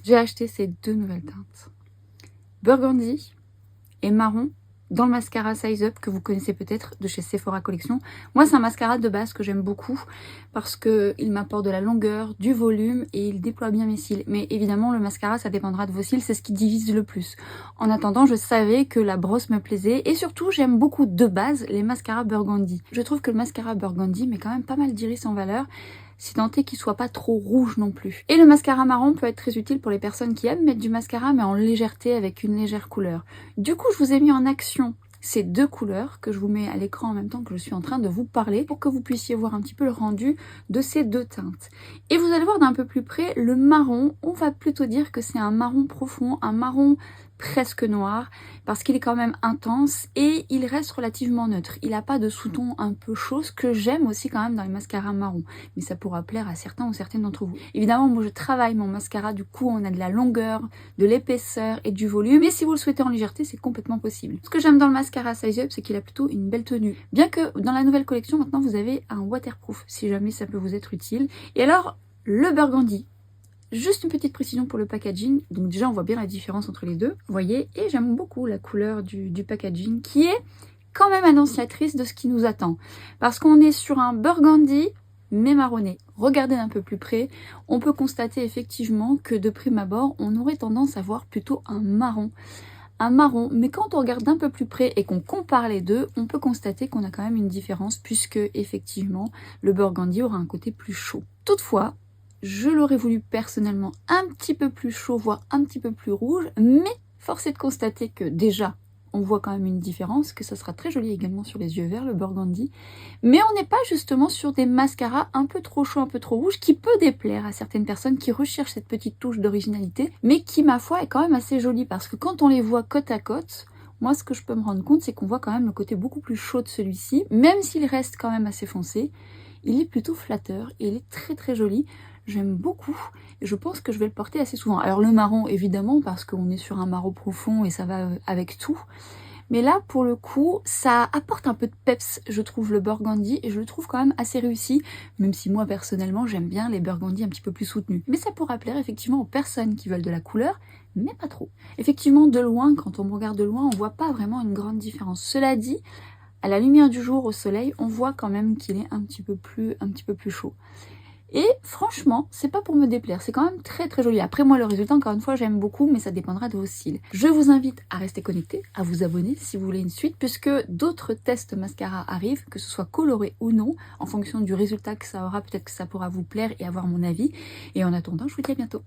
J'ai acheté ces deux nouvelles teintes. Burgundy et marron dans le mascara Size Up que vous connaissez peut-être de chez Sephora Collection. Moi, c'est un mascara de base que j'aime beaucoup parce qu'il m'apporte de la longueur, du volume et il déploie bien mes cils. Mais évidemment, le mascara, ça dépendra de vos cils, c'est ce qui divise le plus. En attendant, je savais que la brosse me plaisait et surtout, j'aime beaucoup de base les mascaras Burgundy. Je trouve que le mascara Burgundy met quand même pas mal d'iris en valeur, si tant est qu'il soit pas trop rouge non plus. Et le mascara marron peut être très utile pour les personnes qui aiment mettre du mascara mais en légèreté avec une légère couleur. Du coup, je vous ai mis en action ces deux couleurs que je vous mets à l'écran en même temps que je suis en train de vous parler pour que vous puissiez voir un petit peu le rendu de ces deux teintes. Et vous allez voir d'un peu plus près, le marron, on va plutôt dire que c'est un marron profond, un marron presque noir parce qu'il est quand même intense et il reste relativement neutre. Il n'a pas de sous-ton un peu chaud, ce que j'aime aussi quand même dans les mascaras marrons, mais ça pourra plaire à certains ou certaines d'entre vous. Évidemment, moi je travaille mon mascara, du coup on a de la longueur, de l'épaisseur et du volume, mais si vous le souhaitez en légèreté, c'est complètement possible. Ce que j'aime dans le mascara Size Up, c'est qu'il a plutôt une belle tenue. Bien que dans la nouvelle collection, maintenant vous avez un waterproof, si jamais ça peut vous être utile. Et alors, le Burgundy. Juste une petite précision pour le packaging, donc déjà on voit bien la différence entre les deux, vous voyez, et j'aime beaucoup la couleur du packaging qui est quand même annonciatrice de ce qui nous attend. Parce qu'on est sur un burgundy mais marronné. Regardez d'un peu plus près, on peut constater effectivement que de prime abord, on aurait tendance à voir plutôt un marron. Un marron, mais quand on regarde d'un peu plus près et qu'on compare les deux, on peut constater qu'on a quand même une différence puisque effectivement le burgundy aura un côté plus chaud. Toutefois, je l'aurais voulu personnellement un petit peu plus chaud, voire un petit peu plus rouge, mais force est de constater que déjà, on voit quand même une différence, que ça sera très joli également sur les yeux verts, le burgundy. Mais on n'est pas justement sur des mascaras un peu trop chauds, un peu trop rouges, qui peut déplaire à certaines personnes qui recherchent cette petite touche d'originalité, mais qui, ma foi, est quand même assez jolie, parce que quand on les voit côte à côte, moi, ce que je peux me rendre compte, c'est qu'on voit quand même le côté beaucoup plus chaud de celui-ci, même s'il reste quand même assez foncé. Il est plutôt flatteur et il est très très joli. J'aime beaucoup et je pense que je vais le porter assez souvent. Alors le marron évidemment parce qu'on est sur un marron profond et ça va avec tout. Mais là pour le coup ça apporte un peu de peps je trouve le burgundy et je le trouve quand même assez réussi. Même si moi personnellement j'aime bien les burgundis un petit peu plus soutenus. Mais ça pourra plaire effectivement aux personnes qui veulent de la couleur mais pas trop. Effectivement de loin quand on me regarde de loin on voit pas vraiment une grande différence. Cela dit à la lumière du jour au soleil on voit quand même qu'il est un petit peu plus chaud. Et franchement, c'est pas pour me déplaire, c'est quand même très très joli. Après moi le résultat encore une fois j'aime beaucoup mais ça dépendra de vos cils. Je vous invite à rester connecté, à vous abonner si vous voulez une suite puisque d'autres tests mascara arrivent, que ce soit coloré ou non, en fonction du résultat que ça aura, peut-être que ça pourra vous plaire et avoir mon avis. Et en attendant, je vous dis à bientôt.